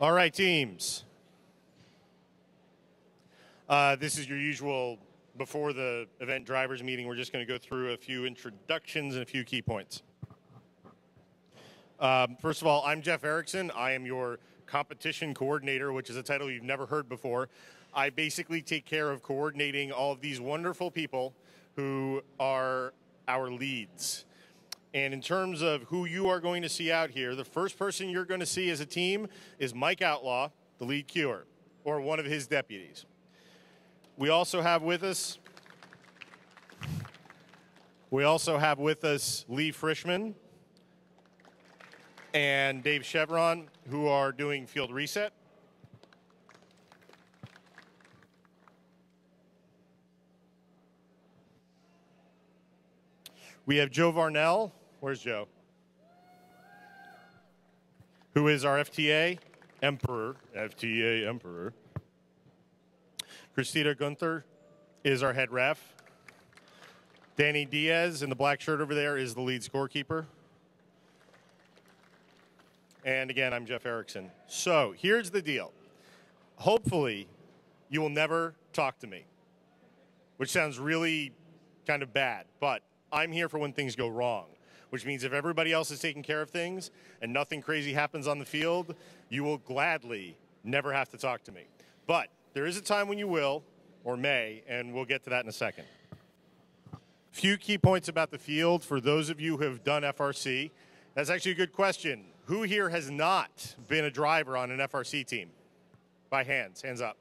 All right, teams. This is your usual before the event drivers meeting. We're just going to go through a few introductions and a few key points. First of all, I'm Jeff Erickson. I am your competition coordinator, which is a title you've never heard before. I basically take care of coordinating all of these wonderful people who are our leads. And in terms of who you are going to see out here, the first person you're going to see as a team is Mike Outlaw, the lead queuer, or one of his deputies. We also have with us Lee Frischman and Dave Chevron, who are doing field reset. We have Joe Varnell. Where's Joe? Who is our FTA Emperor. FTA Emperor. Christina Gunther is our head ref. Danny Diaz in the black shirt over there is the lead scorekeeper. And again, I'm Jeff Erickson. So here's the deal. Hopefully, you will never talk to me, which sounds really kind of bad, but I'm here for when things go wrong, which means if everybody else is taking care of things and nothing crazy happens on the field, you will gladly never have to talk to me. But there is a time when you will, or may, and we'll get to that in a second. Few key points about the field for those of you who have done FRC. That's actually a good question. Who here has not been a driver on an FRC team? By hands up.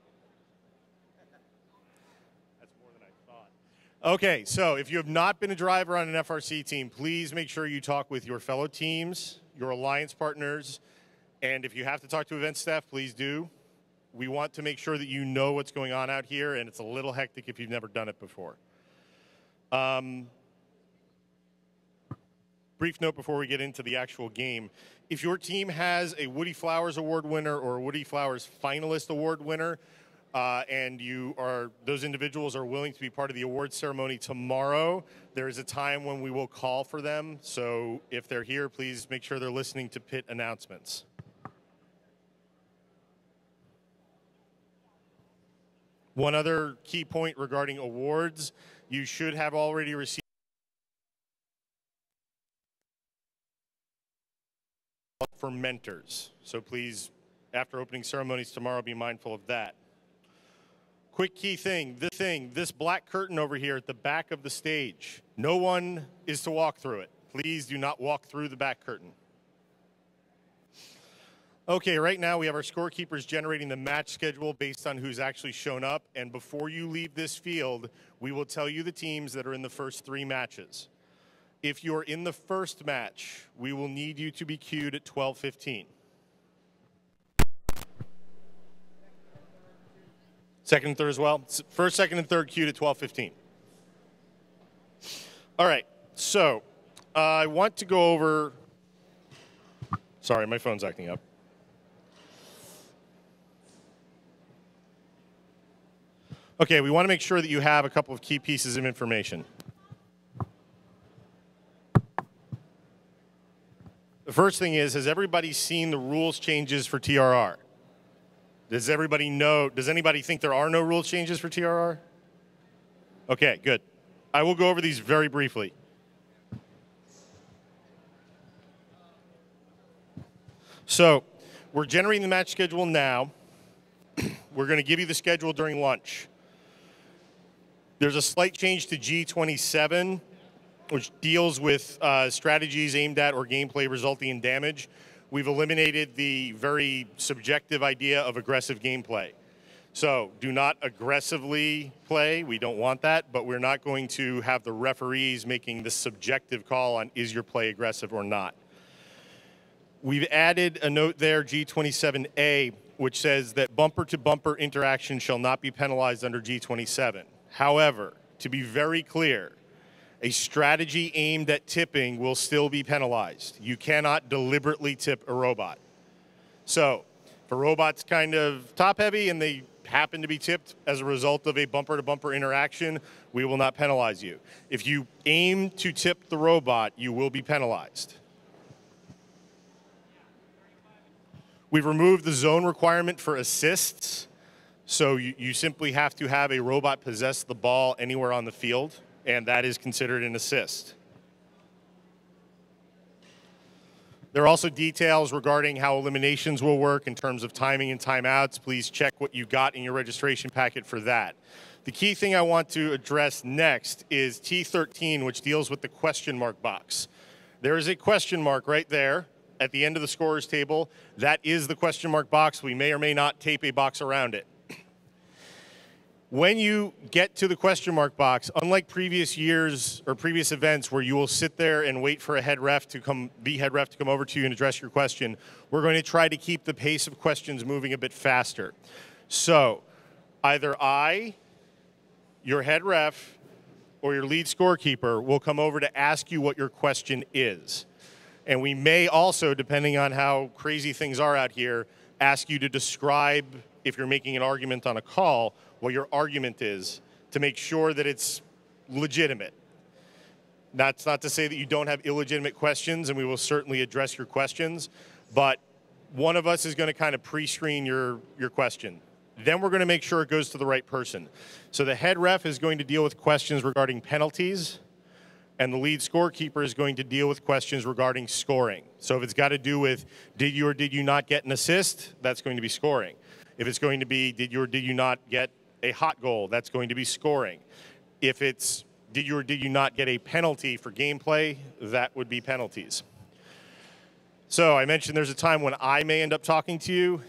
That's more than I thought. Okay, so if you have not been a driver on an FRC team, please make sure you talk with your fellow teams, your alliance partners, and if you have to talk to event staff, please do. We want to make sure that you know what's going on out here, and it's a little hectic if you've never done it before. Brief note before we get into the actual game. If your team has a Woody Flowers Award winner or a Woody Flowers Finalist Award winner, and those individuals are willing to be part of the award ceremony tomorrow, there is a time when we will call for them. So if they're here, please make sure they're listening to pit announcements. One other key point regarding awards, you should have already received for mentors. So please, after opening ceremonies tomorrow, be mindful of that. Quick key thing, this black curtain over here at the back of the stage, no one is to walk through it. Please do not walk through the back curtain. Okay, right now we have our scorekeepers generating the match schedule based on who's actually shown up. And before you leave this field, we will tell you the teams that are in the first 3 matches. If you're in the first match, we will need you to be queued at 12:15. Second and third as well? First, second, and third queued at 12:15. All right, so I want to go over, sorry, my phone's acting up. Okay, we want to make sure that you have a couple of key pieces of information. The first thing is, has everybody seen the rules changes for TRR? Does everybody know, does anybody think there are no rules changes for TRR? Okay, good. I will go over these very briefly. So, we're generating the match schedule now. We're going to give you the schedule during lunch. There's a slight change to G27, which deals with strategies aimed at or gameplay resulting in damage. We've eliminated the very subjective idea of aggressive gameplay. So do not aggressively play. We don't want that, but we're not going to have the referees making the subjective call on is your play aggressive or not. We've added a note there, G27A, which says that bumper-to-bumper interaction shall not be penalized under G27. However, to be very clear, a strategy aimed at tipping will still be penalized. You cannot deliberately tip a robot. So if a robot's kind of top-heavy and they happen to be tipped as a result of a bumper-to-bumper interaction, we will not penalize you. If you aim to tip the robot, you will be penalized. We've removed the zone requirement for assists. So you simply have to have a robot possess the ball anywhere on the field, and that is considered an assist. There are also details regarding how eliminations will work in terms of timing and timeouts. Please check what you got in your registration packet for that. The key thing I want to address next is T13, which deals with the question mark box. There is a question mark right there at the end of the scorer's table. That is the question mark box. We may or may not tape a box around it. When you get to the question mark box, unlike previous years or previous events where you will sit there and wait for the head ref to come over to you and address your question, we're going to try to keep the pace of questions moving a bit faster. So either I, your head ref, or your lead scorekeeper will come over to ask you what your question is. And we may also, depending on how crazy things are out here, ask you to describe, if you're making an argument on a call, what your argument is to make sure that it's legitimate. That's not to say that you don't have illegitimate questions, and we will certainly address your questions, but one of us is going to kind of pre-screen your question. Then we're going to make sure it goes to the right person. So the head ref is going to deal with questions regarding penalties, and the lead scorekeeper is going to deal with questions regarding scoring. So if it's got to do with did you or did you not get an assist, that's going to be scoring. If it's going to be did you or did you not get a hot goal, that's going to be scoring. If it's did you or did you not get a penalty for gameplay, that would be penalties. So I mentioned there's a time when I may end up talking to you.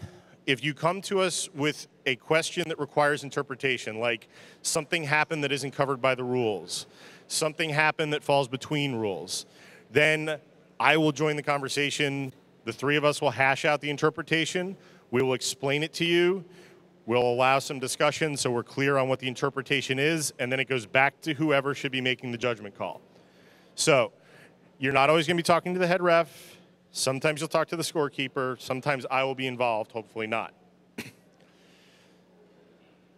If you come to us with a question that requires interpretation, like something happened that isn't covered by the rules, something happened that falls between rules, then I will join the conversation. The three of us will hash out the interpretation. We will explain it to you. We'll allow some discussion so we're clear on what the interpretation is, and then it goes back to whoever should be making the judgment call. So you're not always going to be talking to the head ref. Sometimes you'll talk to the scorekeeper. Sometimes I will be involved, hopefully not.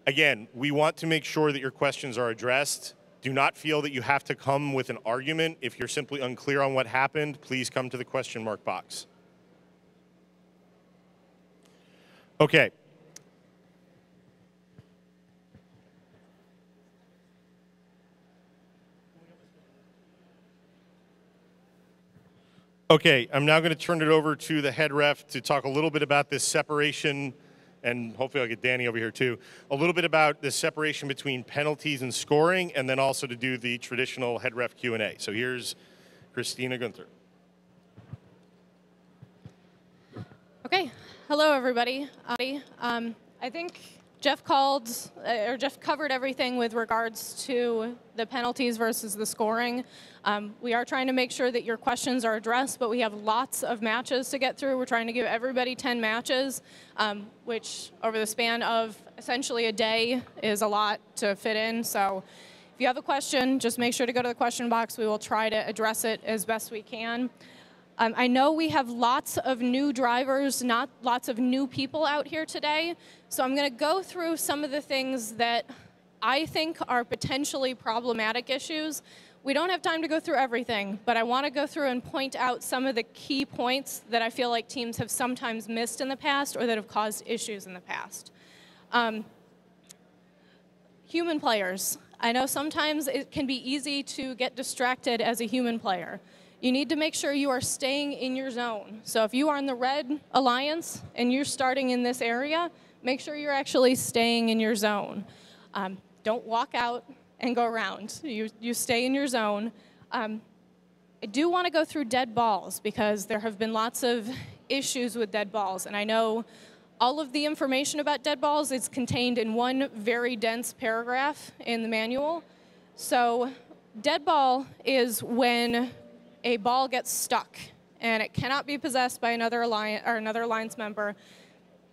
Again, we want to make sure that your questions are addressed. Do not feel that you have to come with an argument. If you're simply unclear on what happened, please come to the question mark box. Okay. Okay, I'm now going to turn it over to the head ref to talk a little bit about this separation, and hopefully I'll get Danny over here too, a little bit about the separation between penalties and scoring, and then also to do the traditional head ref Q&A. So here's Christina Gunther. Okay, hello everybody. I think Jeff covered everything with regards to the penalties versus the scoring. We are trying to make sure that your questions are addressed, but we have lots of matches to get through. We're trying to give everybody 10 matches, which over the span of essentially a day is a lot to fit in. So if you have a question, just make sure to go to the question box. We will try to address it as best we can. I know we have lots of new drivers, not lots of new people out here today. So I'm going to go through some of the things that I think are potentially problematic issues. We don't have time to go through everything, but I want to go through and point out some of the key points that I feel like teams have sometimes missed in the past or that have caused issues in the past. Human players. I know sometimes it can be easy to get distracted as a human player. You need to make sure you are staying in your zone. So if you are in the red alliance and you're starting in this area, make sure you're actually staying in your zone. Don't walk out and go around. You stay in your zone. I do want to go through dead balls because there have been lots of issues with dead balls. And I know all of the information about dead balls is contained in one very dense paragraph in the manual. So dead ball is when a ball gets stuck and it cannot be possessed by another alliance member.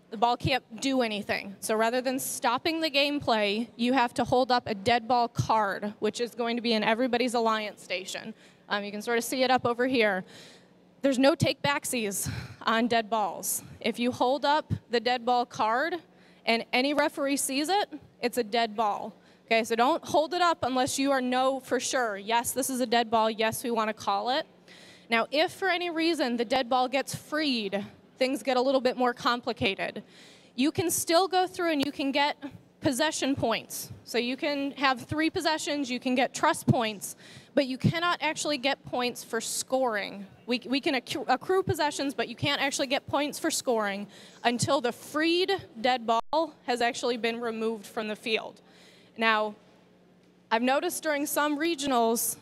The ball can't do anything. So rather than stopping the gameplay, you have to hold up a dead ball card, which is going to be in everybody's alliance station. You can sort of see it up over here. There's no take backsies on dead balls. If you hold up the dead ball card and any referee sees it, it's a dead ball. Okay, so don't hold it up unless you know for sure, yes, this is a dead ball, yes, we want to call it. Now, if for any reason the dead ball gets freed things get a little bit more complicated. You can still go through and you can get possession points. So you can have 3 possessions, you can get trust points, but you cannot actually get points for scoring. We can accrue possessions, but you can't actually get points for scoring until the freed dead ball has actually been removed from the field. Now, I've noticed during some regionals,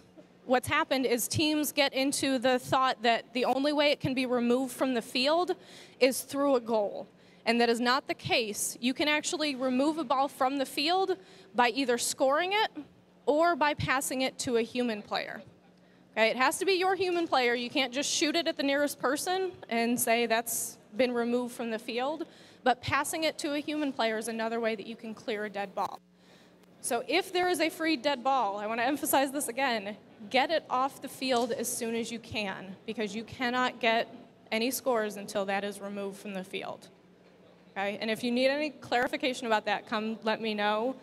what's happened is teams get into the thought that the only way it can be removed from the field is through a goal. And that is not the case. You can actually remove a ball from the field by either scoring it or by passing it to a human player. Okay, it has to be your human player. You can't just shoot it at the nearest person and say that's been removed from the field. But passing it to a human player is another way that you can clear a dead ball. So if there is a free dead ball, I want to emphasize this again, get it off the field as soon as you can, because you cannot get any scores until that is removed from the field. Okay? And if you need any clarification about that, come let me know.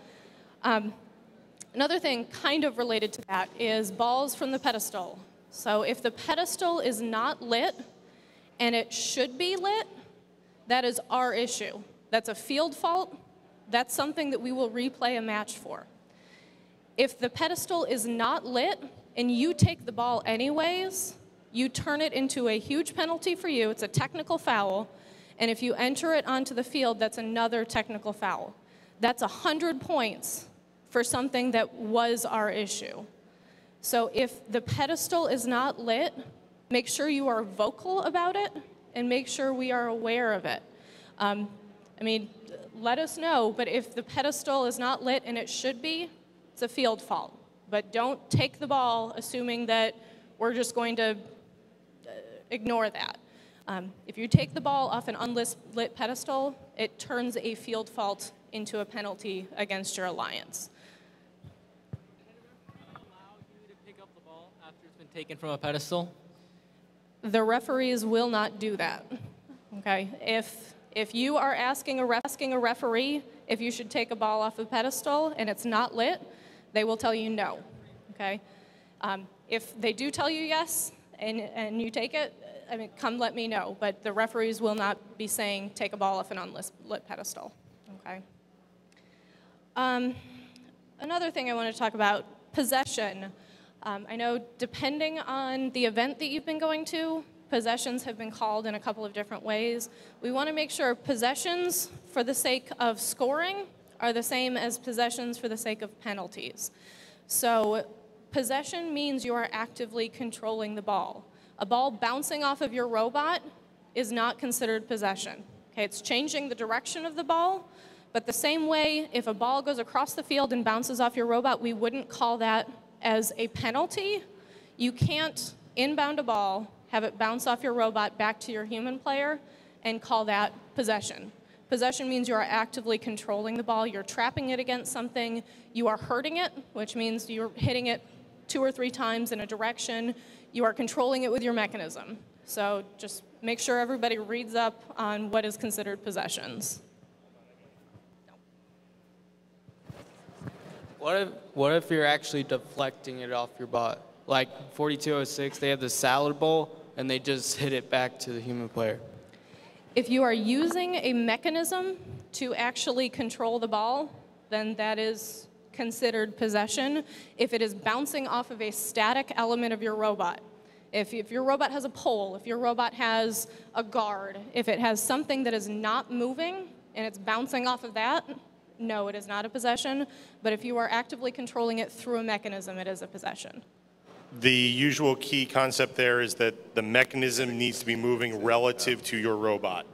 Another thing kind of related to that is balls from the pedestal. So if the pedestal is not lit and it should be lit, that is our issue. That's a field fault. That's something that we will replay a match for. If the pedestal is not lit and you take the ball anyways, you turn it into a huge penalty for you. It's a technical foul. And if you enter it onto the field, that's another technical foul. That's 100 points for something that was our issue. So if the pedestal is not lit, make sure you are vocal about it and make sure we are aware of it. I mean, let us know, but if the pedestal is not lit and it should be, it's a field fault. But don't take the ball assuming that we're just going to ignore that. If you take the ball off an unlit pedestal, it turns a field fault into a penalty against your alliance. Allow you to pick up the ball after it's been taken from a pedestal? The referees will not do that. Okay? If you are asking a referee if you should take a ball off a pedestal and it's not lit, they will tell you no. Okay? If they do tell you yes and you take it, I mean, come let me know, but the referees will not be saying take a ball off an unlit pedestal, okay? Another thing I want to talk about, possession. I know depending on the event that you've been going to, possessions have been called in a couple of different ways. We want to make sure possessions for the sake of scoring are the same as possessions for the sake of penalties. So possession means you are actively controlling the ball. A ball bouncing off of your robot is not considered possession. Okay, it's changing the direction of the ball, but the same way if a ball goes across the field and bounces off your robot, we wouldn't call that as a penalty. You can't inbound a ball, have it bounce off your robot back to your human player, and call that possession. Possession means you are actively controlling the ball, you're trapping it against something, you are hurting it, which means you're hitting it 2 or 3 times in a direction, you are controlling it with your mechanism. So just make sure everybody reads up on what is considered possessions. What if you're actually deflecting it off your bot? Like 4206, they have the salad bowl, and they just hit it back to the human player. If you are using a mechanism to actually control the ball, then that is considered possession. If it is bouncing off of a static element of your robot, if your robot has a pole, if your robot has a guard, if it has something that is not moving and it's bouncing off of that, no, it is not a possession. But if you are actively controlling it through a mechanism, it is a possession. The usual key concept there is that the mechanism needs to be moving relative to your robot.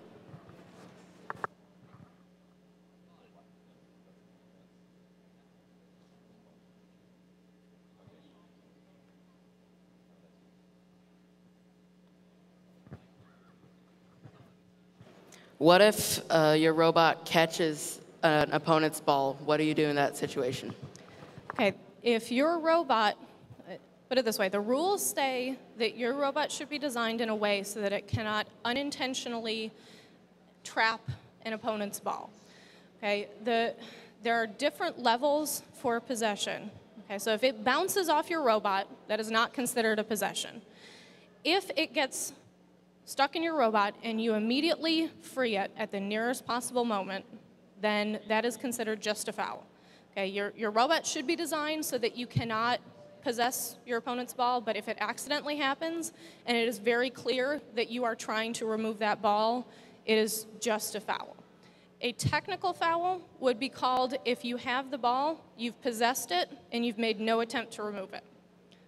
What if your robot catches an opponent's ball? What do you do in that situation? Okay, if your robot, put it this way, the rules say that your robot should be designed in a way so that it cannot unintentionally trap an opponent's ball. Okay, there are different levels for possession. Okay, so if it bounces off your robot, that is not considered a possession. If it gets stuck in your robot and you immediately free it at the nearest possible moment, then that is considered just a foul. Okay, your robot should be designed so that you cannot possess your opponent's ball, but if it accidentally happens and it is very clear that you are trying to remove that ball, it is just a foul. A technical foul would be called if you have the ball, you've possessed it, and you've made no attempt to remove it.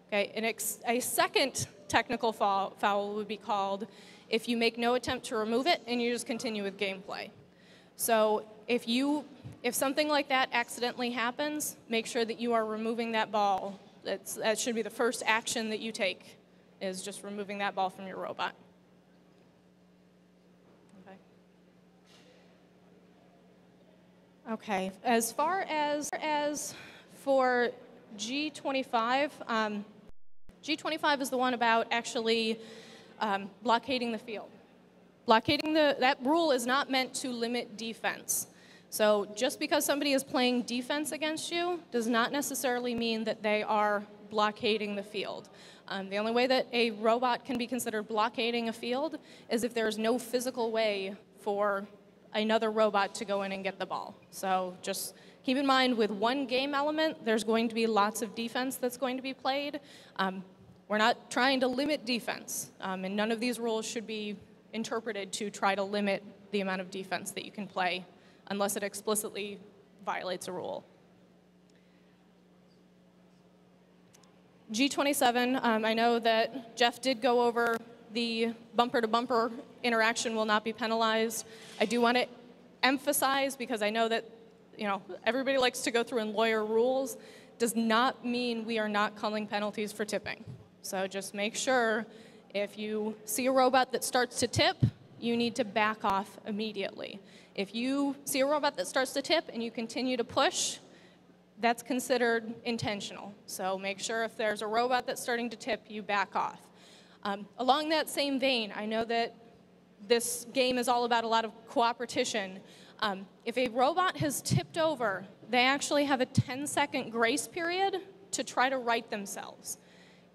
Okay, and a second technical foul would be called if you make no attempt to remove it and you just continue with gameplay. So if something like that accidentally happens, make sure that you are removing that ball. That should be the first action that you take, is just removing that ball from your robot. Okay, as far as for G25, G25 is the one about actually blockading the field. That rule is not meant to limit defense. So just because somebody is playing defense against you does not necessarily mean that they are blockading the field. The only way that a robot can be considered blockading a field is if there is no physical way for another robot to go in and get the ball. So just keep in mind, with one game element, there's going to be lots of defense that's going to be played. We're not trying to limit defense, and none of these rules should be interpreted to try to limit the amount of defense that you can play unless it explicitly violates a rule. G27, I know that Jeff did go over the bumper-to-bumper interaction will not be penalized. I do want to emphasize, because I know that everybody likes to go through and lawyer rules, does not mean we are not calling penalties for tipping. So just make sure if you see a robot that starts to tip, you need to back off immediately. If you see a robot that starts to tip and you continue to push, that's considered intentional. So make sure if there's a robot that's starting to tip, you back off. Along that same vein, I know that this game is all about a lot of cooperation. If a robot has tipped over, they actually have a 10-second grace period to try to right themselves.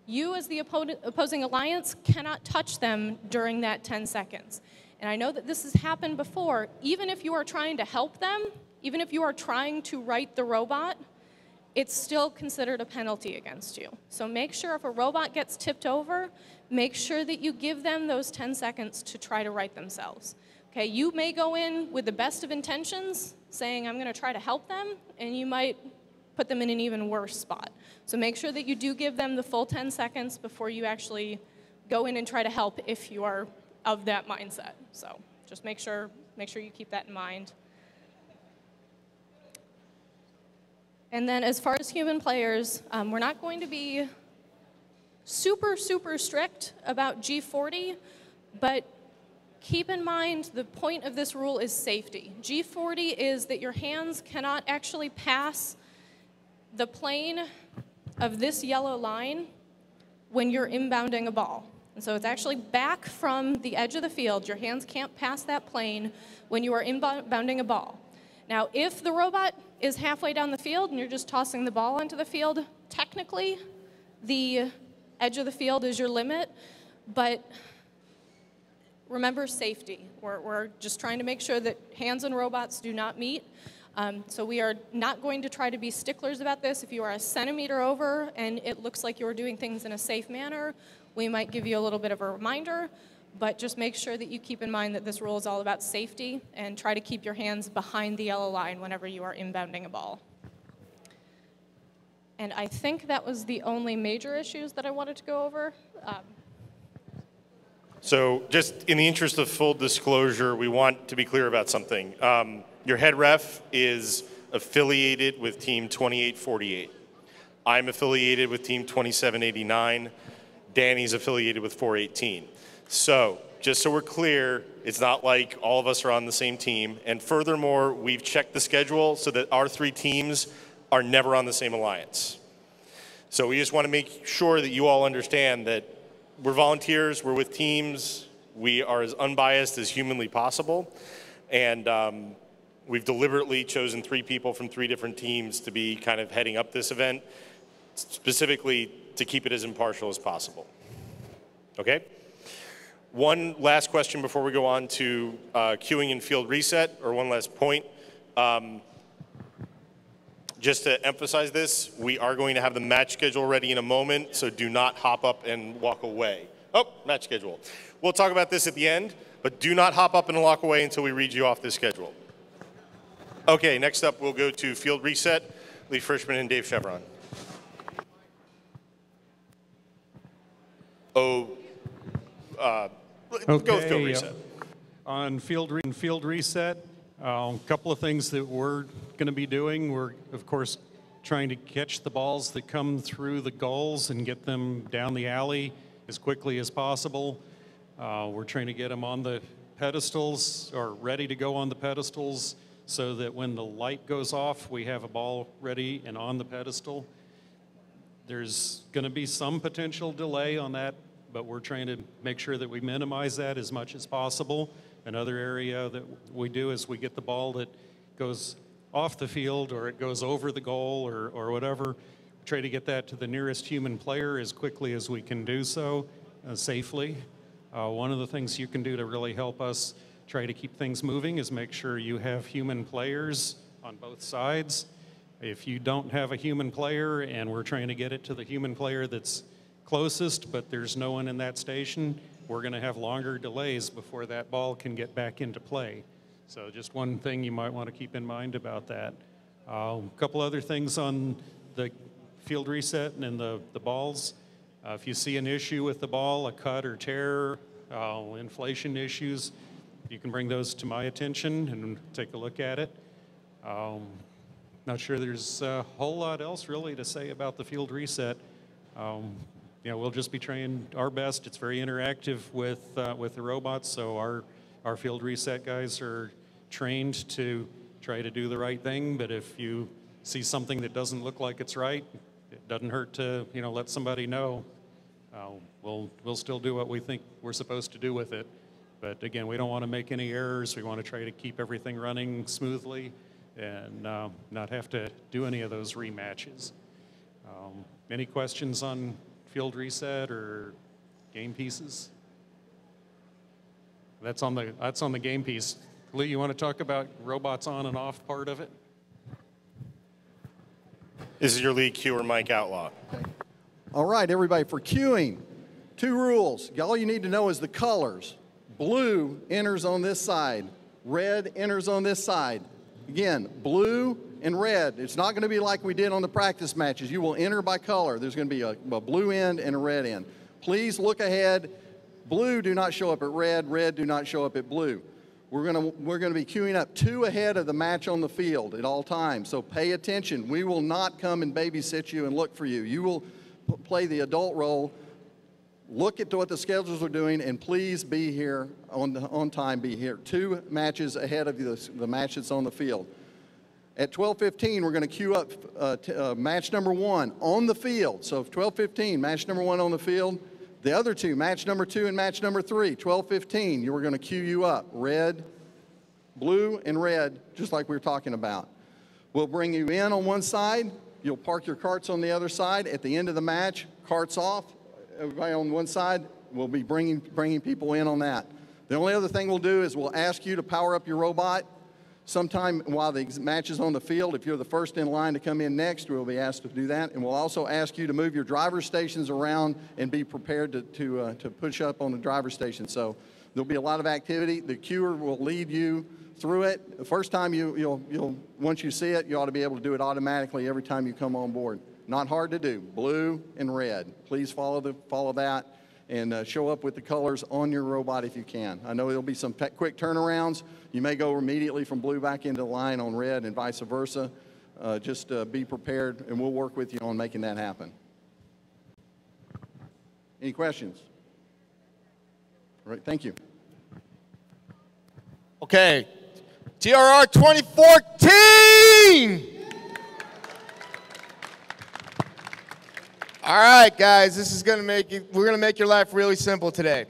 You, as the opposing alliance, cannot touch them during that 10 seconds. And I know that this has happened before. Even if you are trying to help them, even if you are trying to right the robot, it's still considered a penalty against you. So make sure if a robot gets tipped over, make sure that you give them those 10 seconds to try to right themselves. Okay, you may go in with the best of intentions, saying, I'm going to try to help them, and you might put them in an even worse spot. So make sure that you do give them the full 10 seconds before you actually go in and try to help if you are of that mindset. So just make sure you keep that in mind. And then as far as human players, we're not going to be super strict about G40, but keep in mind the point of this rule is safety. G40 is that your hands cannot actually pass the plane of this yellow line when you're inbounding a ball. And so it's actually back from the edge of the field. Your hands can't pass that plane when you are inbounding a ball. Now, if the robot is halfway down the field and you're just tossing the ball onto the field, technically the edge of the field is your limit, but remember safety. We're just trying to make sure that hands and robots do not meet. So we are not going to try to be sticklers about this. If you are a centimeter over and it looks like you're doing things in a safe manner, we might give you a little bit of a reminder, but just make sure that you keep in mind that this rule is all about safety and try to keep your hands behind the yellow line whenever you are inbounding a ball. And I think that was the only major issues that I wanted to go over. So just in the interest of full disclosure, we want to be clear about something. Your head ref is affiliated with Team 2848. I'm affiliated with Team 2789. Danny's affiliated with 418. So just so we're clear, it's not like all of us are on the same team. And furthermore, we've checked the schedule so that our three teams are never on the same alliance. So we just want to make sure that you all understand that we're volunteers, we're with teams, we are as unbiased as humanly possible, and we've deliberately chosen 3 people from 3 different teams to be kind of heading up this event, specifically to keep it as impartial as possible. Okay? One last question before we go on to queuing and field reset, or one last point. Just to emphasize this, we are going to have the match schedule ready in a moment, so do not hop up and walk away. Oh, match schedule. We'll talk about this at the end, but do not hop up and walk away until we read you off this schedule. Okay, next up we'll go to field reset. Lee Frischman and Dave Chevron. Go with field reset. On field reset, a couple of things that we're going to be doing. We're, of course, trying to catch the balls that come through the goals and get them down the alley as quickly as possible. We're trying to get them on the pedestals or ready to go on the pedestals so that when the light goes off, we have a ball ready and on the pedestal. There's going to be some potential delay on that, but we're trying to make sure that we minimize that as much as possible. Another area that we do is we get the ball that goes off the field or it goes over the goal or whatever, try to get that to the nearest human player as quickly as we can do so safely. One of the things you can do to really help us try to keep things moving is make sure you have human players on both sides. If you don't have a human player and we're trying to get it to the human player that's closest, but there's no one in that station, we're going to have longer delays before that ball can get back into play. So just one thing you might want to keep in mind about that. A couple other things on the field reset and the balls. If you see an issue with the ball, a cut or tear, inflation issues, you can bring those to my attention and take a look at it. Not sure there's a whole lot else really to say about the field reset. We'll just be trying our best. It's very interactive with the robots, so our field reset guys are trained to try to do the right thing. But if you see something that doesn't look like it's right, it doesn't hurt to let somebody know. We'll still do what we think we're supposed to do with it. But again, we don't want to make any errors. We want to try to keep everything running smoothly and not have to do any of those rematches. Any questions on field reset or game pieces? That's on the game piece. Lee, you want to talk about robots on and off part of it? This is your lead cuer, Mike Outlaw. Okay. All right, everybody, for queuing, 2 rules. All you need to know is the colors. Blue enters on this side. Red enters on this side. Again, blue and red. It's not going to be like we did on the practice matches. You will enter by color. There's going to be a blue end and a red end. Please look ahead. Blue do not show up at red. Red do not show up at blue. We're going to be queuing up 2 ahead of the match on the field at all times. So pay attention. We will not come and babysit you and look for you. You will play the adult role. Look at what the schedules are doing, and please be here on time. Be here 2 matches ahead of the match that's on the field. At 12:15, we're going to queue up match number 1 on the field. So 12:15, match number 1 on the field. The other 2, match number 2 and match number 3, 12:15, we're going to queue you up. Red, blue, and red, just like we were talking about. We'll bring you in on one side. You'll park your carts on the other side. At the end of the match, carts off. Everybody on one side, we'll be bringing people in on that. The only other thing we'll do is we'll ask you to power up your robot sometime while the match is on the field. If you're the first in line to come in next, we'll be asked to do that. And we'll also ask you to move your driver stations around and be prepared to push up on the driver station. So there'll be a lot of activity. The queuer will lead you through it. The first time once you see it, you ought to be able to do it automatically every time you come on board. Not hard to do, blue and red. Please follow that and show up with the colors on your robot if you can. I know there'll be some quick turnarounds. You may go immediately from blue back into the line on red and vice versa. Just be prepared, and we'll work with you on making that happen. Any questions? All right, thank you. Okay, TRR 2014! All right, guys, this is going to we're going to make your life really simple today.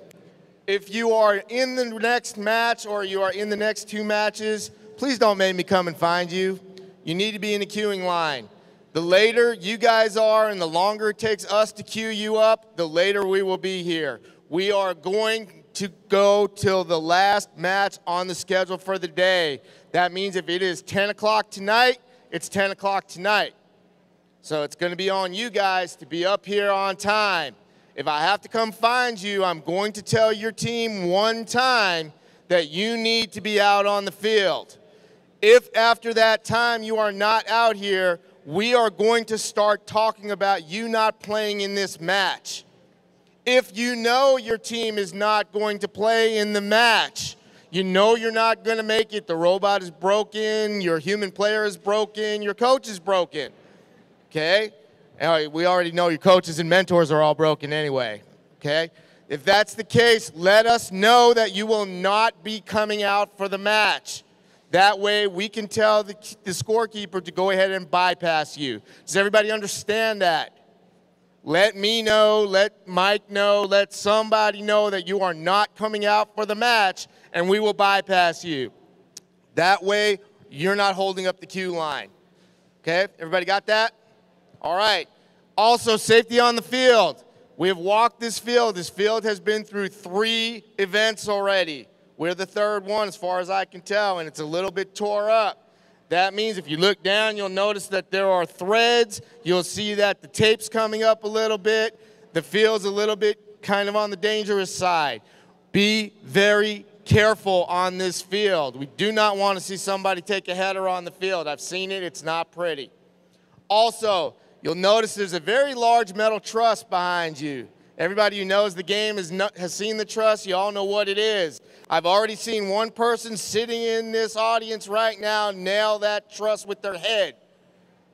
If you are in the next match or you are in the next 2 matches, please don't make me come and find you. You need to be in the queuing line. The later you guys are and the longer it takes us to queue you up, the later we will be here. We are going to go till the last match on the schedule for the day. That means if it is 10 o'clock tonight, it's 10 o'clock tonight. So it's going to be on you guys to be up here on time. If I have to come find you, I'm going to tell your team one time that you need to be out on the field. If after that time you are not out here, we are going to start talking about you not playing in this match. If you know your team is not going to play in the match, you know you're not going to make it, the robot is broken, your human player is broken, your coach is broken, okay? And we already know your coaches and mentors are all broken anyway, okay? If that's the case, let us know that you will not be coming out for the match. That way we can tell the scorekeeper to go ahead and bypass you. Does everybody understand that? Let me know, let Mike know, let somebody know that you are not coming out for the match, and we will bypass you. That way you're not holding up the queue line. Okay, everybody got that? All right. Also, safety on the field. We have walked this field. This field has been through 3 events already. We're the 3rd one as far as I can tell, and it's a little bit tore up. That means if you look down, you'll notice that there are threads. You'll see that the tape's coming up a little bit. The field's a little bit kind of on the dangerous side. Be very careful on this field. We do not want to see somebody take a header on the field. I've seen it. It's not pretty. Also, you'll notice there's a very large metal truss behind you. Everybody who knows the game has seen the truss. You all know what it is. I've already seen one person sitting in this audience right now nail that truss with their head,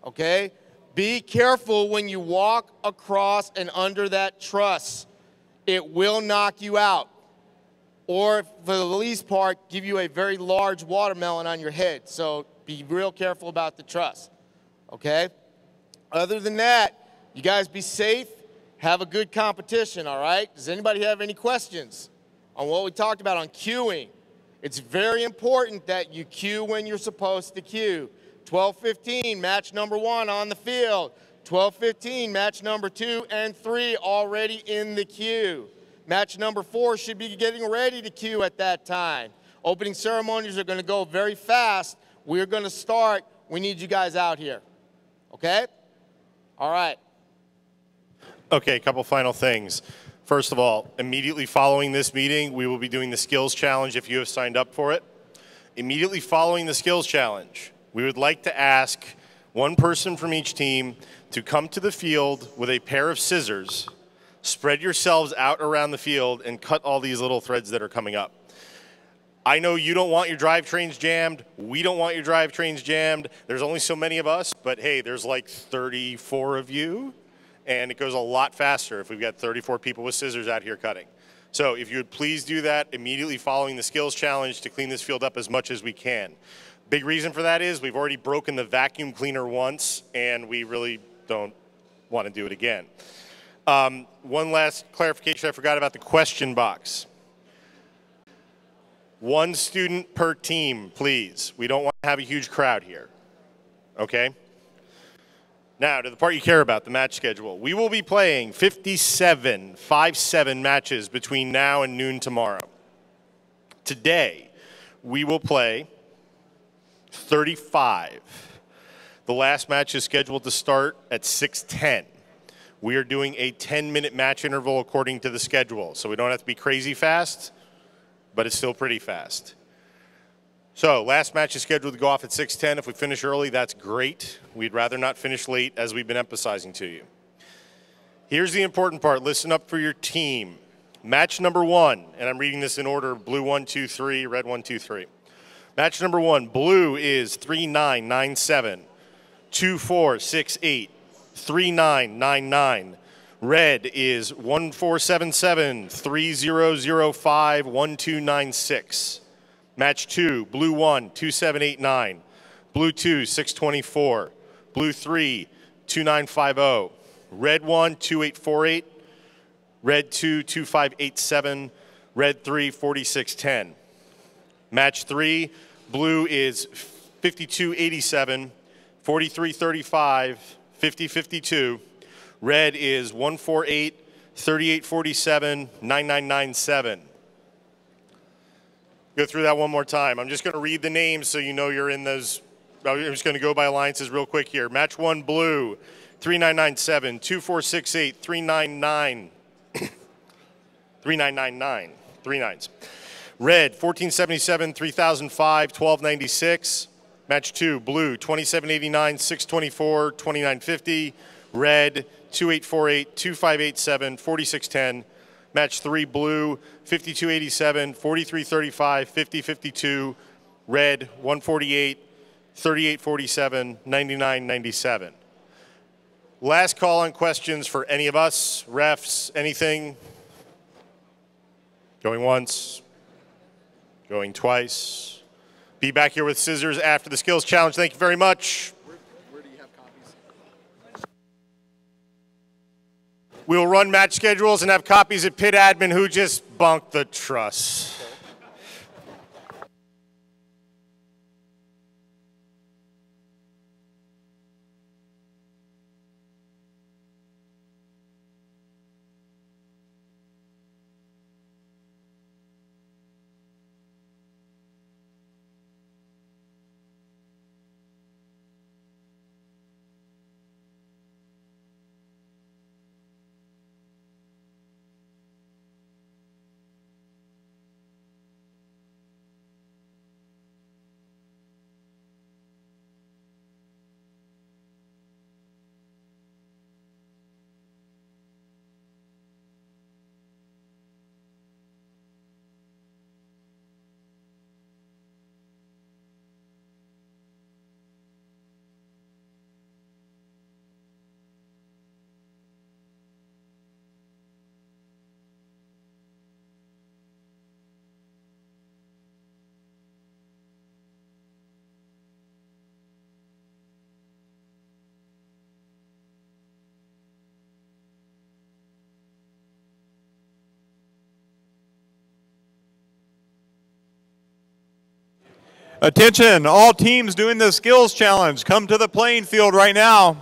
okay? Be careful when you walk across and under that truss. It will knock you out. Or, for the least part, give you a very large watermelon on your head. So be real careful about the truss, okay? Other than that, you guys be safe. Have a good competition, all right? Does anybody have any questions on what we talked about on queuing? It's very important that you queue when you're supposed to queue. 12:15, match number 1 on the field. 12:15, match number 2 and 3 already in the queue. Match number 4 should be getting ready to queue at that time. Opening ceremonies are going to go very fast. We're going to start. We need you guys out here, okay? All right. Okay, a couple final things. First of all, immediately following this meeting, we will be doing the skills challenge if you have signed up for it. Immediately following the skills challenge, we would like to ask one person from each team to come to the field with a pair of scissors, spread yourselves out around the field, and cut all these little threads that are coming up. I know you don't want your drivetrains jammed. We don't want your drivetrains jammed. There's only so many of us, but hey, there's like 34 of you. And it goes a lot faster if we've got 34 people with scissors out here cutting. So if you would please do that immediately following the skills challenge to clean this field up as much as we can. Big reason for that is we've already broken the vacuum cleaner once, and we really don't want to do it again. One last clarification I forgot about the question box. 1 student per team, please. We don't want to have a huge crowd here, okay? Now, to the part you care about, the match schedule. We will be playing 57 matches between now and noon tomorrow. Today, we will play 35. The last match is scheduled to start at 6:10. We are doing a 10-minute match interval according to the schedule, so we don't have to be crazy fast, but it's still pretty fast. So, last match is scheduled to go off at 6:10. If we finish early, that's great. We'd rather not finish late, as we've been emphasizing to you. Here's the important part. Listen up for your team. Match number 1, and I'm reading this in order, blue 1, 2, 3, red 1, 2, 3. Match number 1, blue is 3997, 2468, 3999. Red is 1477, 3005, 1296. Match 2, blue 1, 2789, blue 2, 624, blue 3, 2950, red 1, 2848, red 2, 2587, red 3, 4610. Match 3, blue is 5287, 4335, 5052. Red is 148, 3847, 9997. Go through that one more time. I'm just going to read the names so you know you're in those. I'm just going to go by alliances real quick here. Match 1, blue, 3997, 2468, 399, 3999, 3 nines. Red, 1477, 3005, 1296. Match 2, blue, 2789, 624, 2950. Red, 2848, 2587, 4610. Match 3, blue, 5287, 4335, 5052. Red, 148, 3847, 9997. Last call on questions for any of us, refs, anything. Going once, going twice. Be back here with scissors after the skills challenge. Thank you very much. Where do you have copies? We'll run match schedules and have copies at pit admin who just bunked the truss. Attention, all teams doing the skills challenge, come to the playing field right now.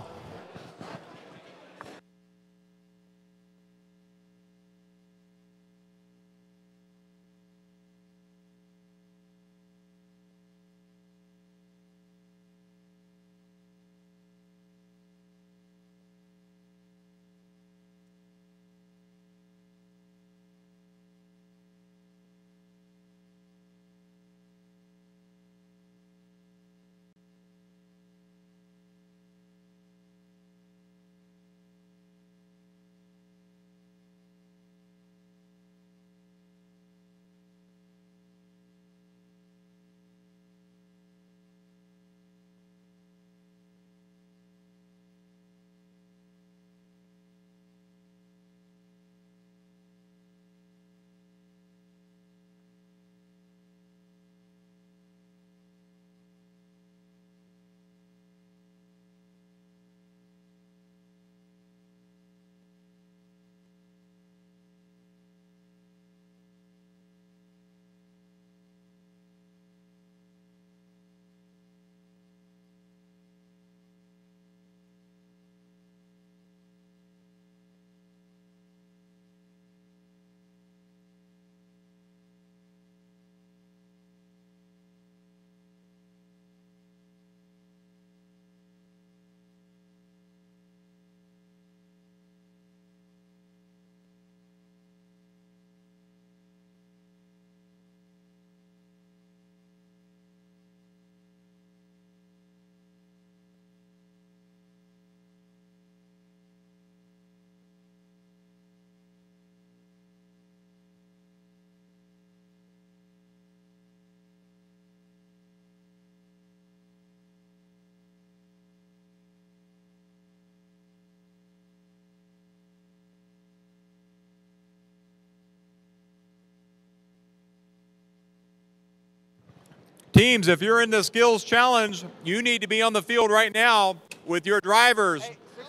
Teams, if you're in the skills challenge, you need to be on the field right now with your drivers.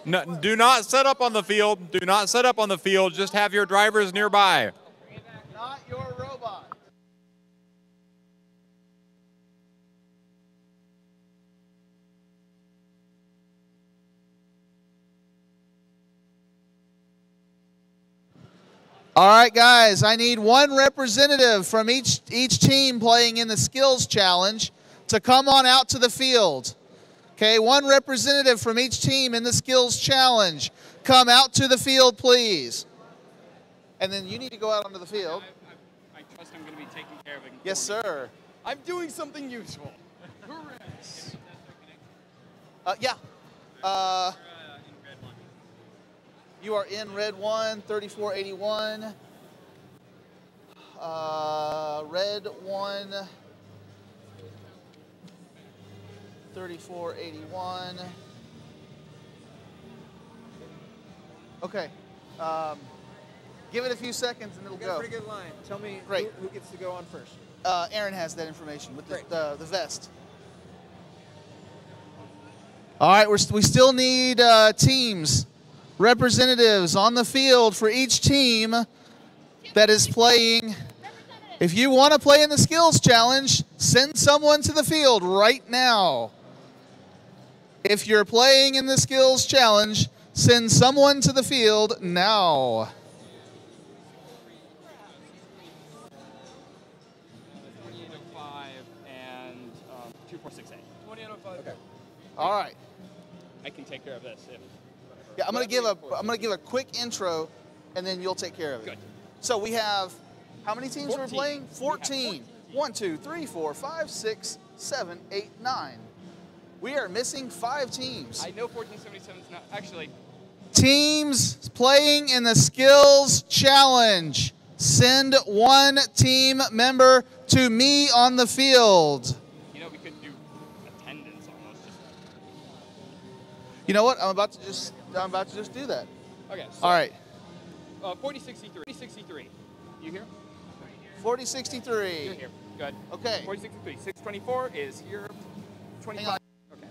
No, do not set up on the field. Do not set up on the field. Just have your drivers nearby. Not your robot. All right, guys, I need one representative from each team playing in the skills challenge to come on out to the field. Okay, one representative from each team in the skills challenge. Come out to the field, please. And then you need to go out onto the field. I trust I'm going to be taking care of it. Yes, sir. I'm doing something useful. Yeah. You are in red 1, 3481. Red 1, 3481. Okay. Give it a few seconds and it'll go. Got a pretty good line. Tell me who gets to go on first. Aaron has that information with the vest. All right, we still need teams, representatives on the field for each team that is playing. If you want to play in the skills challenge, send someone to the field right now. If you're playing in the skills challenge, send someone to the field now. And 2468. 2805. Okay. All right. I can take care of this. Yeah, I'm gonna give a quick intro, and then you'll take care of it. Good. So we have how many teams 14. we're playing? 14. 1, 2, 3, 4, 5, 6, 7, 8, 9. We are missing 5 teams. I know 1477 is not actually. Teams playing in the skills challenge. Send one team member to me on the field. You know, we could do attendance almost. You know what? I'm about to just do that. Okay. So, all right. 4063. 4063. You here? 4063. You're here. Good. Okay. 4063. 624 is here. 25. Okay.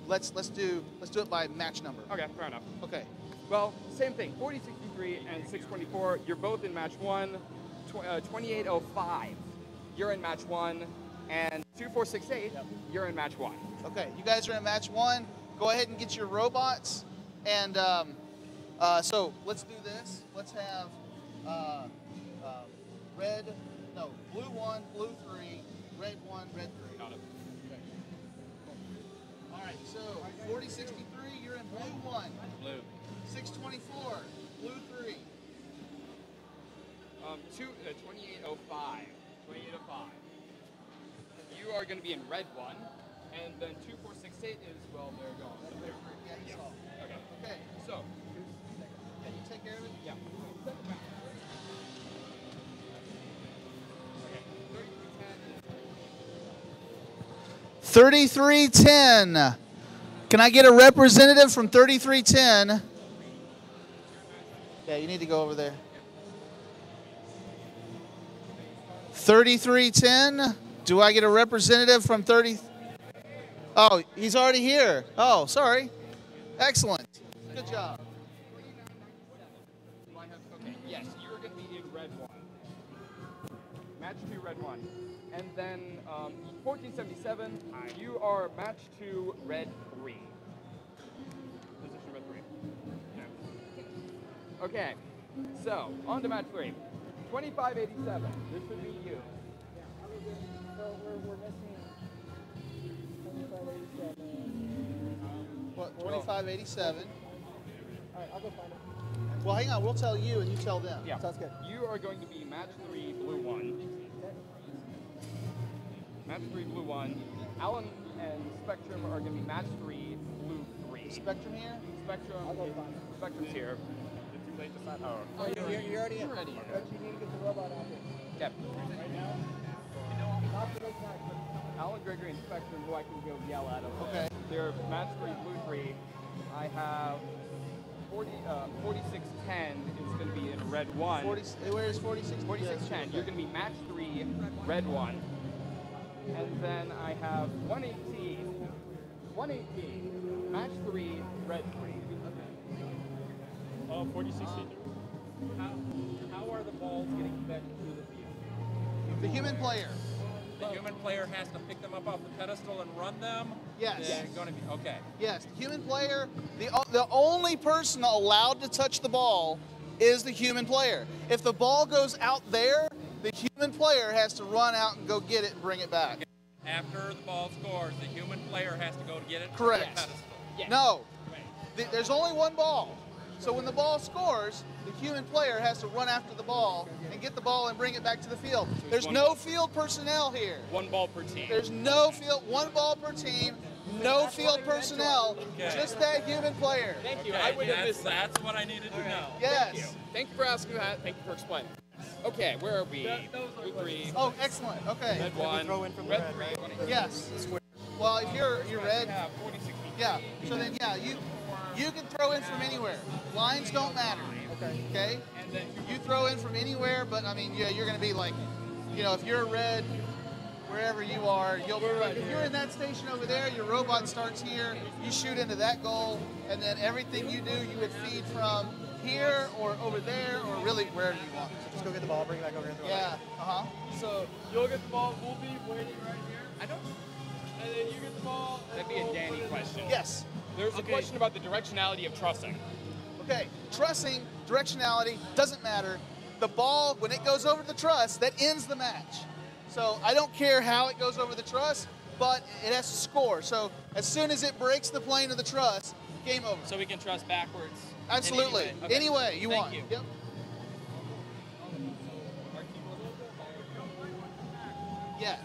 Let's do it by match number. Okay, fair enough. Okay. Well, same thing. 4063 and 624. You're both in match 1. 2805. You're in match 1, and 2468. You're in match 1. Okay. You guys are in match 1. Go ahead and get your robots, and so let's do this. Let's have blue 1, blue 3, red 1, red 3. Got it. Okay. All right, so 4063, you're in blue 1. Blue. 624, blue 3. 2805. 2805. You are going to be in red 1, and then 2468 is, well, they're gone. So they're, yeah. Okay. Okay. So. Can you take care of it? Yeah. 3310. Can I get a representative from 3310? Yeah, you need to go over there. 3310. Do I get a representative from 30? Oh, he's already here. Oh, sorry. Excellent. Good job. Okay, yes, you're going to be in red 1. Match 2, red 1. And then 1477, you are match 2, red 3. Position red 3. Okay, so on to match 3. 2587, this would be you. So we're missing 2587. What, 2587? All right, I'll go find it. Well, hang on. We'll tell you and you tell them. Yeah. Sounds good. You are going to be match 3, blue 1. Match 3, blue 1. Alan and Spectrum are going to be match 3, blue 3. Spectrum here? Spectrum. I'll go find it. Spectrum's here. Is it too late to sign? Oh, You're already in. You're already in. But you need to get the robot out there. Okay. Right now? Not for this match, but Alan, Gregory, and Spectrum, who I can go yell at them. Okay. They're match 3, blue 3. I have 4610 is going to be in red 1. Where is 46? 4610. You're going to be match 3, red 1. And then I have 118. 118. Match 3, red 3. 4060. How are the balls getting back to the field? The human player. The human player has to pick them up off the pedestal and run them? Yes. They're going to be, okay. Yes, the human player, the only person allowed to touch the ball is the human player. If the ball goes out there, the human player has to run out and go get it and bring it back. After the ball scores, the human player has to go to get it. Correct. No. There's only one ball. So when the ball scores, the human player has to run after the ball and get the ball and bring it back to the field. There's no field personnel here. One ball per team. There's no field, one ball per team, no field personnel, just that human player. Thank you. I would have missed that. That's what I needed to know. Yes. Thank you for asking that. Thank you for explaining. Okay, where are we? Blue 3. Oh, excellent. Okay. Red 1. Red 3. Yes. Well, if you're red, yeah. So then, yeah, you can throw in from anywhere. Lines don't matter. Okay. You throw in from anywhere, but I mean, yeah, you're going to be like, you know, if you're red, wherever you are, if you're in that station over there, your robot starts here. You shoot into that goal, and then everything you do, you would feed from here or over there or really wherever you want. So just go get the ball, bring it back over here. And throw Yeah. So you'll get the ball. We'll be waiting right here. I don't. And then you get the ball. That'd be a Danny question. Yes. There's a question about the directionality of trussing. Okay, trussing, directionality, doesn't matter. The ball, when it goes over the truss, that ends the match. So I don't care how it goes over the truss, but it has to score. So as soon as it breaks the plane of the truss, game over. So we can truss backwards? Absolutely. Any way you want. Thank you. Yep. Yeah,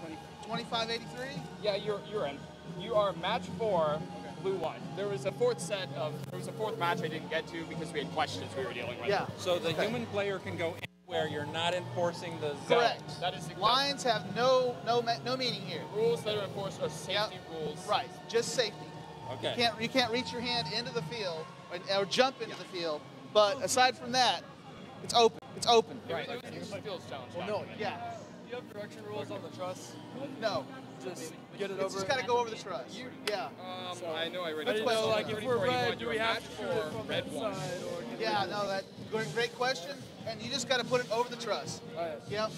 2583? Yeah, you're in. You are match 4, blue 1. There was a fourth match I didn't get to because we had questions we were dealing with. Yeah. So the human player can go anywhere. You're not enforcing the zone. Correct. That is exactly. Lines have no meaning here. Rules that are enforced are safety rules. Right, just safety. Okay. You can't reach your hand into the field or jump into the field, but aside from that, it's open. It's open. Right. It was a skills challenge. Well, no. Yeah. Do you have direction rules on the truss? No. Just get it It's over. just got to go over the truss. Yeah. I know I read I it. didn't know, like, if we're red, do we have match to shoot it from red that 1. side? Or Yeah, no, that great question. And you just got to put it over the truss. Right. Yep.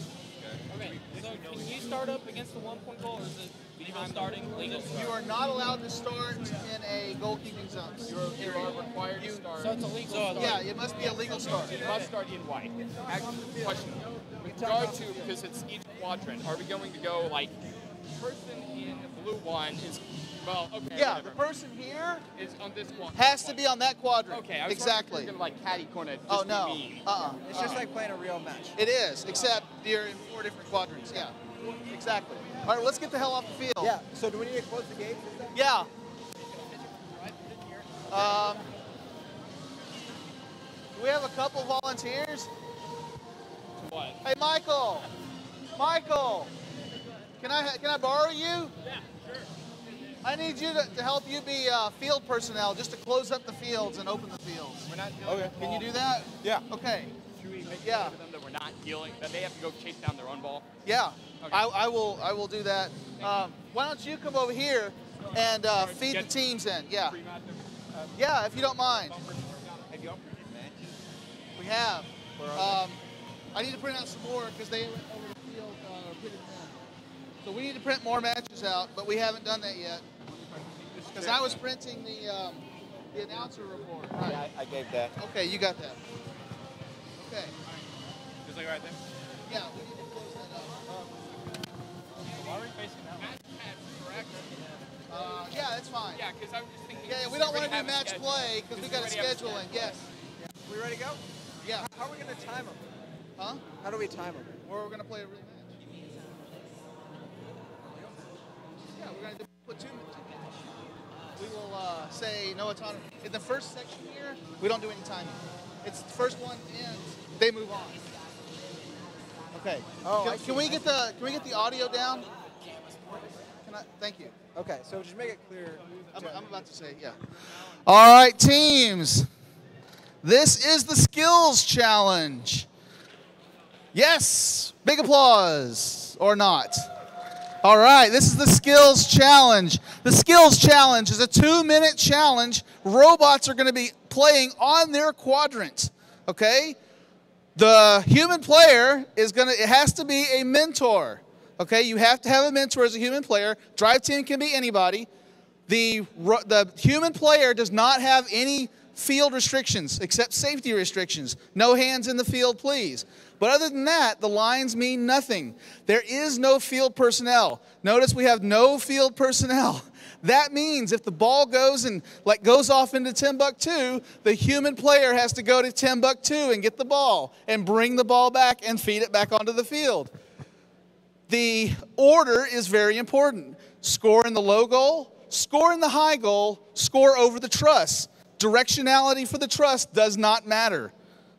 Okay, so can you start up against the 1-point goal, or is it legal starting, legal start? You are not allowed to start in a goalkeeping zone. You are required to start. So it's a legal start. Yeah, it must be a legal start. You must start in white. Actually, question. With regard to, because it's each quadrant, are we going to go like, person in blue 1 is, well, okay. Yeah, whatever. the person here Is on this quadrant. has to be on that quadrant. Okay, I was exactly. going to like catty corner. Just Oh, no. Me. It's just like playing a real match. It is, except you're in 4 different quadrants. Yeah, exactly. All right, let's get the hell off the field. Yeah. So do we need to close the gates? Yeah. Do we have a couple volunteers? What? Hey, Michael. Michael, can I borrow you? Yeah, sure. I need you to help you be field personnel, just to close up the fields and open the fields. We're not dealing with Can you do that? Yeah. Okay. Should we make Yeah. sure to them that we're not dealing, that they have to go chase down their own ball? Yeah. Okay. I will do that. Why don't you come over here and feed the teams in? Yeah. Pre-match? Yeah, if you don't mind. Have you offered matches? We have. I need to print out some more because they went over the field printed them. So we need to print more matches out, but we haven't done that yet. Because I was printing the announcer report. Right. Yeah, I gave that. Okay, you got that. Okay. Just like right there. Yeah, we need to close that up. Why are we facing that way? Match pads, correct? Yeah, that's fine. Yeah, because I'm just thinking. Yeah, we don't want to do match play because we got to schedule it. Yes. We ready to go? Yeah. How are we going to time them? Huh? How do we time them? Or we're going to play a real match. Yeah, we're going to put two matches. We will say no autonomy. In the first section here, we don't do any timing. It's the first one ends, they move on. Okay. Oh, Can we get the audio down? Thank you. Okay, so just make it clear. I'm about to say, yeah. All right, teams. This is the skills challenge. Yes, big applause or not. All right, this is the skills challenge. The skills challenge is a 2-minute challenge. Robots are going to be playing on their quadrant, okay? The human player it has to be a mentor, okay? You have to have a mentor as a human player. Drive team can be anybody. The human player does not have any field restrictions, except safety restrictions. No hands in the field, please. But other than that, the lines mean nothing. There is no field personnel. Notice we have no field personnel. That means if the ball goes off into Timbuktu, the human player has to go to Timbuktu and get the ball and bring the ball back and feed it back onto the field. The order is very important. Score in the low goal, score in the high goal, score over the truss. Directionality for the truss does not matter.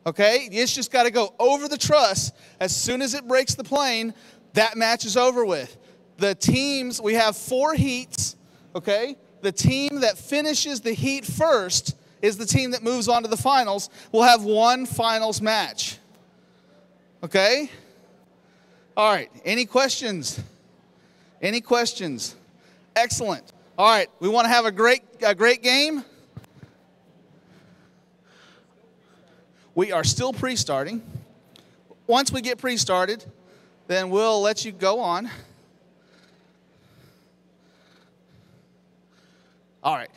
Okay? It's just got to go over the truss. As soon as it breaks the plane, that match is over with. The teams, we have 4 heats. Okay? The team that finishes the heat first is the team that moves on to the finals. We'll have 1 finals match. Okay? All right. Any questions? Any questions? Excellent. All right. We want to have a great game. We are still pre-starting. Once we get pre-started, then we'll let you go on. All right.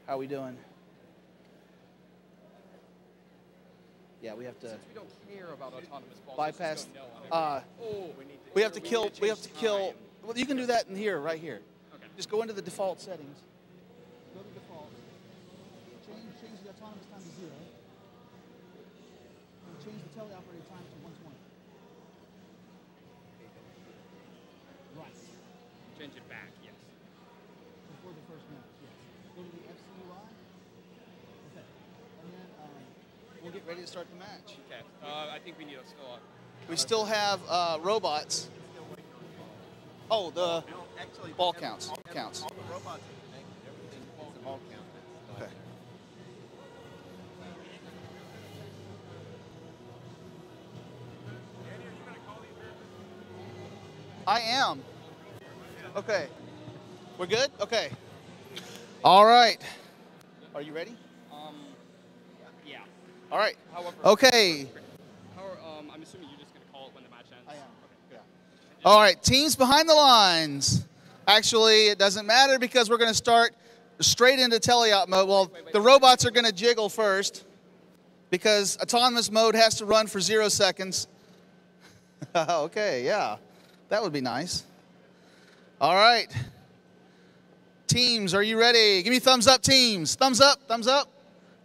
How are we doing? Yeah, we have to. Since we don't care about autonomous balls, bypass. we have to kill. We have to kill. Well, you can do that in here, right here. Okay. Just go into the default settings. Go to default. Change the autonomous time to 0. And change the teleoperated time to 120. Right. Change it back, yes. Before the first match, yes. Go to the FCUI. Okay. And then we'll get ready to start the match. Okay. I think we need to still. We still have robots. Oh, the ball counts. Counts. All the robots are connected. Everything is a ball count. Okay. I am. Okay. We're good? Okay. All right. Are you ready? Yeah. All right. However, Okay. I'm assuming you're just going to call it when the match ends. I am. Okay. Yeah. All right. Teams behind the lines. Actually, it doesn't matter because we're going to start straight into teleop mode. Well, the robots are going to jiggle first because autonomous mode has to run for 0 seconds. Okay, yeah. That would be nice. All right. Teams, are you ready? Give me thumbs up, teams. Thumbs up, thumbs up.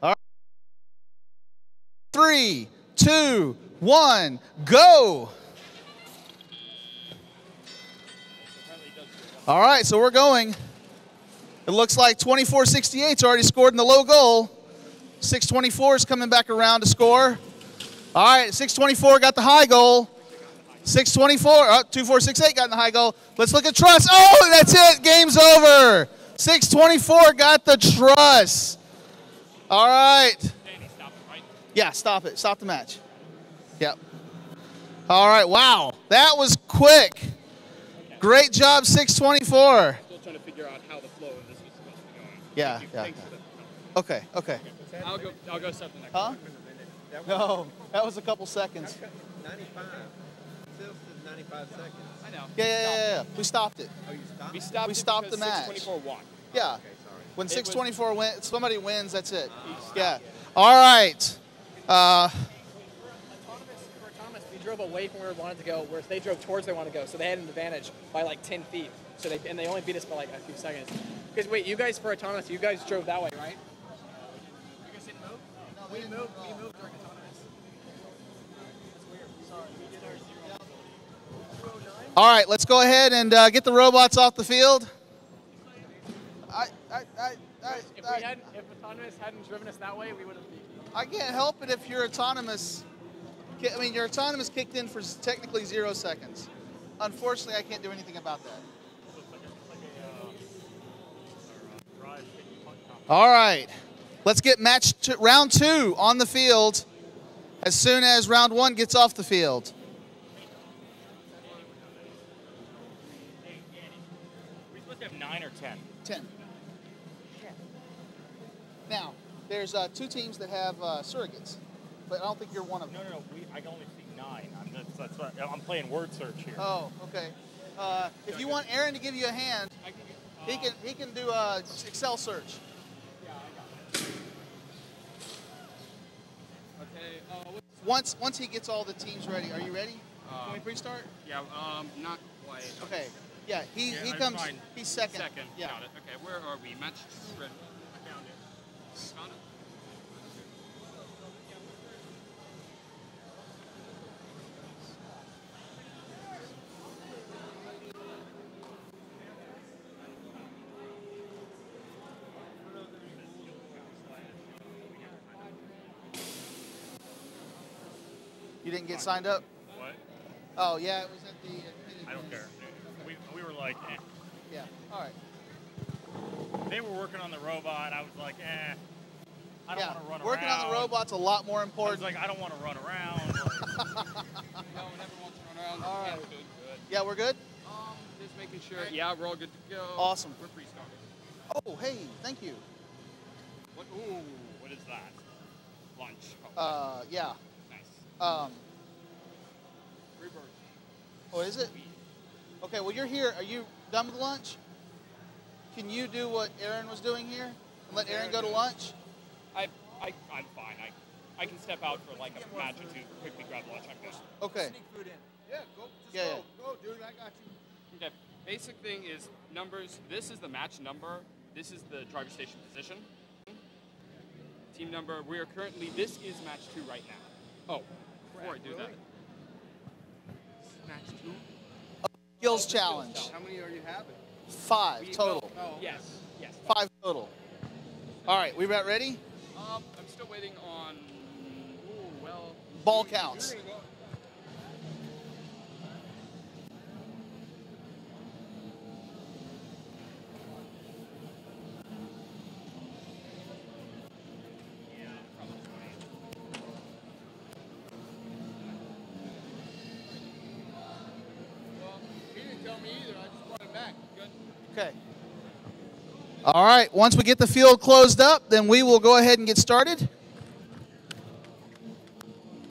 All right. 3, 2, 1, go. All right, so we're going. It looks like 2468's already scored in the low goal. 624 is coming back around to score. All right, 624 got the high goal. 624, 2468 got in the high goal. Let's look at truss. Oh, that's it. Game's over. 624 got the truss. All right. Yeah, stop it. Stop the match. Yep. All right. Wow. That was quick. Great job, 624. Still trying to figure out how the flow of this is supposed to be going. Yeah. Thank you. Yeah. Thanks for the- Okay. Okay. I'll go set the next Huh? one. No, that was a couple seconds. 95. Still says 95 seconds. I know. Yeah. We stopped it. Oh, you stopped? We stopped stopped it the because match. 624 won. Yeah. Okay, sorry. When It 624 wins, somebody wins, that's it. Yeah. All right. For autonomous, we drove away from where we wanted to go, whereas they drove towards where they wanted to go. So they had an advantage by like 10 feet. So they only beat us by like a few seconds. Because wait, you guys for autonomous, you guys drove that way, right? You guys didn't move? No, we moved during autonomous. That's weird. Sorry. We did our 0. All right, let's go ahead and get the robots off the field. If autonomous hadn't driven us that way, we would have beat. I can't help it if your autonomous, your autonomous kicked in for technically 0 seconds. Unfortunately, I can't do anything about that. All right, let's get round 2 on the field as soon as round 1 gets off the field. We're supposed to have 9 or 10. 10. Now, there's 2 teams that have surrogates, but I don't think you're one of them. No. I can only see 9. I'm playing word search here. Oh, okay. If you want Aaron to give you a hand, he can do a Excel search. Okay. Once he gets all the teams ready, are you ready? Can we pre-start? Yeah. Not quite. Okay. Yeah. He comes. He's second. Second. Yeah. Got it. Okay. Where are we? Match 2 red. I found it. Found it. You didn't get signed up? What? Oh, yeah, it was at the... I don't care. We were like, eh. Yeah, all right. They were working on the robot. I was like, eh. I don't want to run around. Working on the robot's a lot more important. I was like, I don't want to run around. No, never wants to run around. All right. Good. Yeah, we're good? Just making sure. Yeah, we're all good to go. Awesome. We're pre-started. Oh, hey, thank you. What? Ooh, what is that? Lunch. Yeah. Nice. Reverse. Oh, is it? Okay, well, you're here. Are you done with lunch? Can you do what Aaron was doing here and let Aaron go to lunch? I'm fine. I can step out for like a match or two, quickly grab lunch. I'm good. Okay. Sneak food in. Yeah, go. Go, dude. I got you. Okay. Basic thing is numbers. This is the match number. This is the driver station position. Team number. We are currently. This is match 2 right now. Oh, before I do that. Match 2. Skills challenge. How many are you having? 5 total. Yes. 5 total. All right, we about ready? I'm still waiting on. Ooh, well. Ball counts. Okay. All right, once we get the field closed up, then we will go ahead and get started.